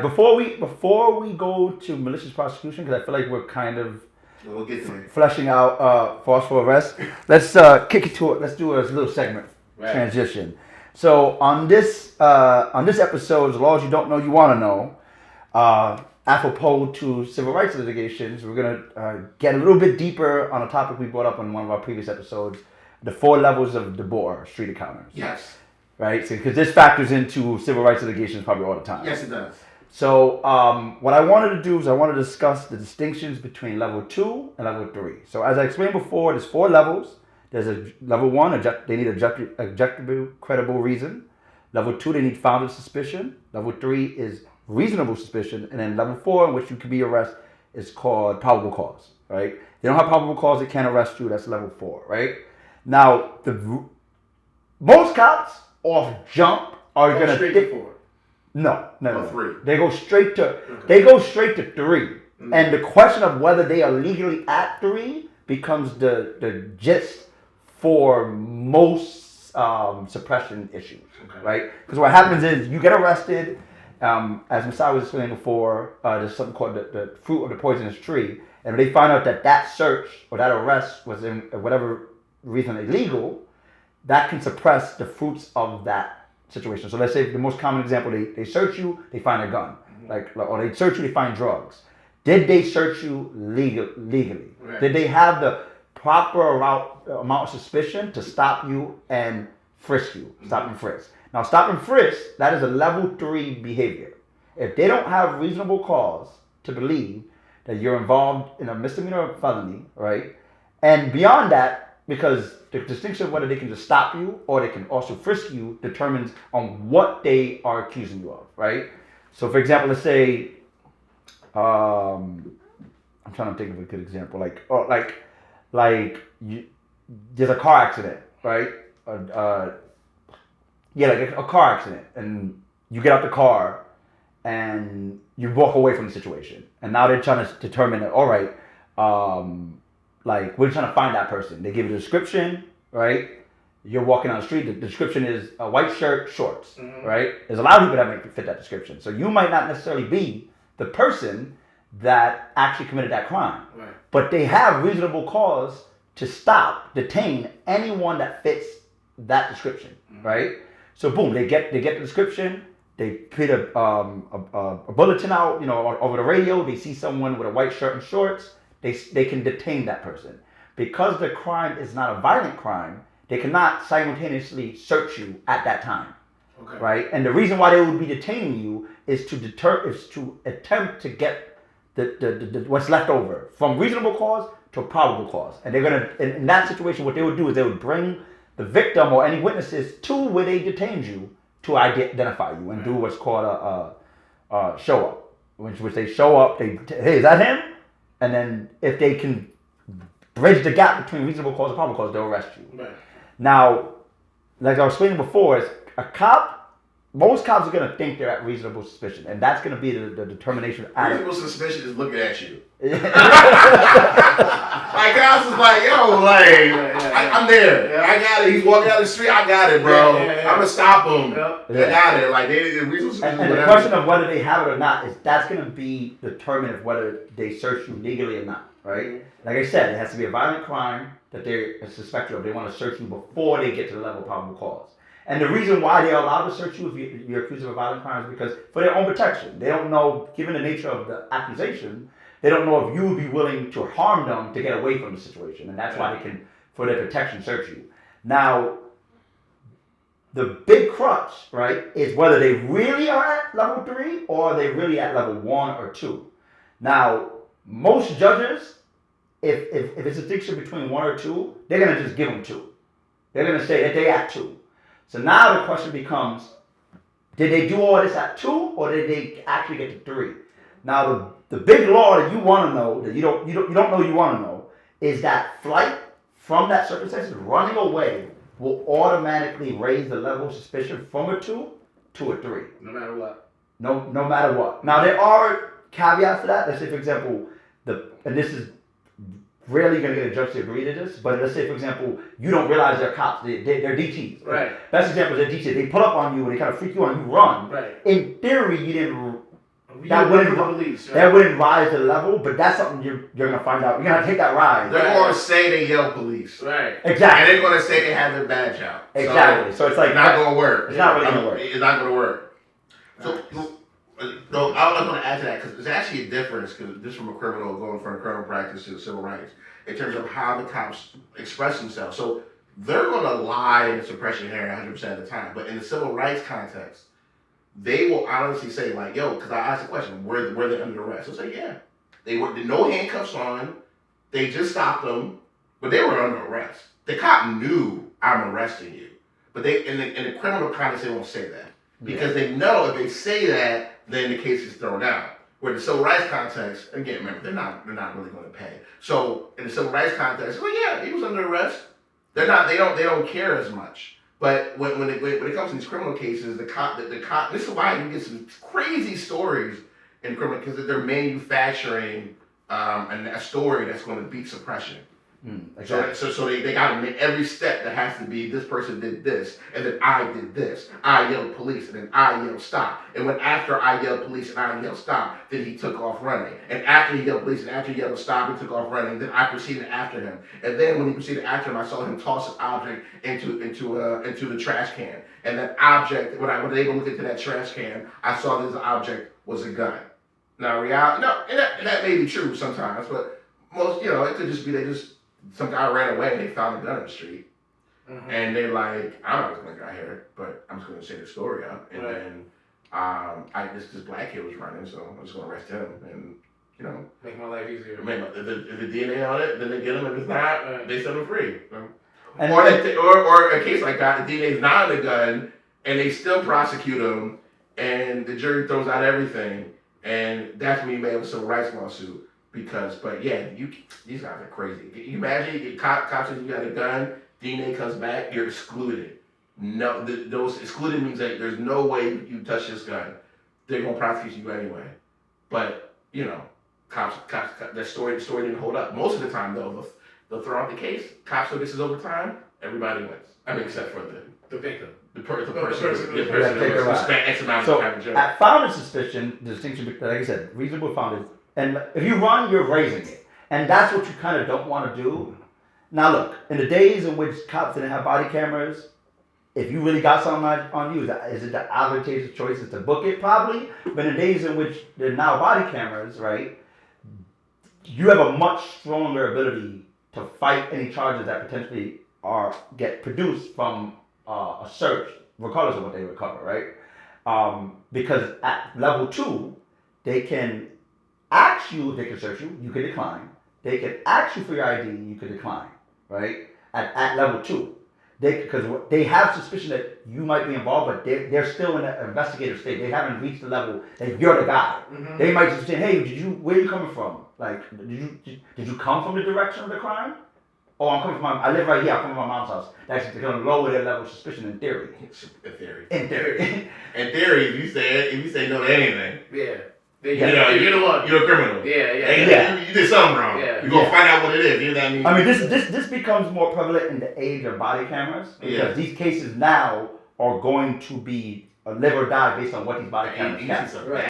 Before we go to malicious prosecution, because I feel like we're kind of We'll get there. fleshing out false for arrest. Let's kick it to it. Let's do a little segment transition. So on this episode, as long as you don't know, you want to know. Apropos to civil rights litigations, we're gonna get a little bit deeper on a topic we brought up on one of our previous episodes: the 4 levels of DeBoer street encounters. Yes. Right. So because this factors into civil rights litigations probably all the time. Yes, it does. So what I wanted to do is I want to discuss the distinctions between level 2 and level 3. So as I explained before, there's 4 levels. There's a level 1, they need objective, credible reason. Level 2, they need founded suspicion. Level 3 is reasonable suspicion. And then level 4, in which you can be arrested, is called probable cause, right? They don't have probable cause, they can't arrest you. That's level 4, right? Now, most cops off jump are going to straight to 4. No. 3. They go straight to 3. Mm-hmm. And the question of whether they are legally at 3 becomes the gist for most suppression issues, right? Because what happens is you get arrested, as Masai was explaining before, there's something called the fruit of the poisonous tree, and they find out that search or that arrest was in whatever reason illegal, that can suppress the fruits of that situation. So let's say the most common example, they search you, they find a gun, or they search you, they find drugs. Did they search you legally? Right. Did they have the proper amount of suspicion to stop you and frisk you? Stop and frisk. Now, stop and frisk, that is a level 3 behavior. If they don't have reasonable cause to believe that you're involved in a misdemeanor or felony, right? And beyond that, because the distinction of whether they can just stop you or they can also frisk you determines on what they are accusing you of, right? So, for example, let's say, I'm trying to think of a good example, there's a car accident, right? Like a car accident, and you get out the car and you walk away from the situation, and now they're trying to determine that, all right, we're trying to find that person. They give you a description, right? You're walking down the street. The description is a white shirt, shorts, right? There's a lot of people that might fit that description. So you might not necessarily be the person that actually committed that crime. Right. But they have reasonable cause to detain anyone that fits that description, right? So boom, they get the description. They put a bulletin out, over the radio. They see someone with a white shirt and shorts. They can detain that person. Because the crime is not a violent crime, they cannot simultaneously search you at that time, right? And the reason why they would be detaining you is to attempt to get the what's left over from reasonable cause to probable cause. And they're gonna, in that situation, what they would do is they would bring the victim or any witnesses to where they detained you to identify you and do what's called a show up, which they show up. Hey, is that him? And then if they can bridge the gap between reasonable cause and probable cause, they'll arrest you. Right. Now, like I was explaining before, is most cops are going to think they're at reasonable suspicion, and that's going to be the determination. Reasonable suspicion is looking at you. Cops is like, yo, I'm there. Yeah. I got it. He's walking down the street. I got it, bro. I'm going to stop him. I got it. And the question of whether they have it or not, that's going to be determined of whether they search you legally or not, right? Like I said, it has to be a violent crime that they're suspected of. They want to search you before they get to the level of probable cause. And the reason why they're allowed to search you if you're accused of a violent crime is because for their own protection. They don't know, given the nature of the accusation, they don't know if you would be willing to harm them to get away from the situation. And that's why they can, for their protection, search you. Now, the big crutch, right, is whether they really are at level 3 or they really at level 1 or 2. Now, most judges, if it's a distinction between 1 or 2, they're going to just give them 2. They're going to say that they're at 2. So now the question becomes, did they do all this at 2 or did they actually get to 3? Now the big law that you want to know, that you don't know you want to know, is that flight from that circumstance, running away, will automatically raise the level of suspicion from a 2 to a 3. No matter what. No matter what. Now there are caveats to that. Let's say, for example, and this is rarely going to get a judge to agree to this, but let's say, for example, you don't realize they're cops. They're DTs. Right. Best example is they're DTs. They pull up on you and they kind of freak you out and you run. Right. In theory, you didn't that wouldn't rise the level, but that's something you're gonna find out. You're gonna take that ride. They're gonna say they yell police. Right. Exactly. And they're gonna say they have their badge out. Exactly. So it's like it's not gonna work. It's not really gonna work. It's not gonna work. So I was gonna add to that because there's actually a difference because this from a criminal going from a criminal practice to civil rights in terms of how the cops express themselves. So they're gonna lie in a suppression hearing 100% of the time, but in the civil rights context, they will honestly say like, "Yo," because I asked the question, "Were they under arrest?" They'll say, "Yeah." They were no handcuffs on. They just stopped them, but they were under arrest. The cop knew I'm arresting you, but they in the criminal context they won't say that because they know if they say that, then the case is thrown out. Where the civil rights context, again, remember they're not really going to pay. So in the civil rights context, well, yeah, he was under arrest. They don't care as much. But when it comes to these criminal cases, the cop, this is why you get some crazy stories in criminal because they're manufacturing a story that's going to beat suppression. Exactly. So they got to make every step that has to be this person did this, and then I did this. I yelled police, and then I yelled stop. And when after I yelled police and I yelled stop, then he took off running. And after he yelled police and after he yelled stop, he took off running. Then I proceeded after him. And then when he proceeded after him, I saw him toss an object into the trash can. And that object, when I was able to look into that trash can, I saw this object was a gun. Now reality, and that may be true sometimes, but most, it could just be some guy ran away and they found a gun in the street. Mm-hmm. And they're like, I don't know what's going to got here, but I'm just going to say the story up. And then this black kid was running, so I'm just going to arrest him and, make my life easier. If the DNA on it, then they get him. If it's not, they set him free. So. And or a case like that, the DNA is not on the gun, and they still prosecute him, and the jury throws out everything, and that's when you may have a civil rights lawsuit. These guys are crazy. You imagine you cops says you got a gun, DNA comes back, you're excluded. No, those excluded means that there's no way you touch this gun. They're gonna prosecute you anyway. But cops, the story didn't hold up. Most of the time though, they'll throw out the case. Cops know this is over time. Everybody wins. I mean, except for the victim, the person who spent X amount of time in jail. At founded suspicion, the distinction, like I said, reasonable founded. And if you run, you're raising it. And that's what you kind of don't want to do. Now look, in the days in which cops didn't have body cameras, if you really got something on you, is it the advantageous choice is to book it? Probably. But in the days in which there are now body cameras, right, you have a much stronger ability to fight any charges that potentially get produced from a search, regardless of what they recover, right? Because at level 2, they can ask you if they can search you, you can decline. They can ask you for your ID, you can decline, right? At level 2. Because they have suspicion that you might be involved, but they're still in an investigative state. They haven't reached the level that you're the guy. Mm-hmm. They might just say, hey, where are you coming from? Like, did you come from the direction of the crime? Oh, I live right here, I'm coming from my mom's house. That's going to lower their level of suspicion in theory. In theory, if you say no to anything. Yeah. You're the one. You're a criminal. Yeah. You did something wrong. Yeah. You're gonna find out what it is. You know what I mean? I mean, this becomes more prevalent in the age of body cameras because these cases now are going to be a live or die based on what these body cameras capture.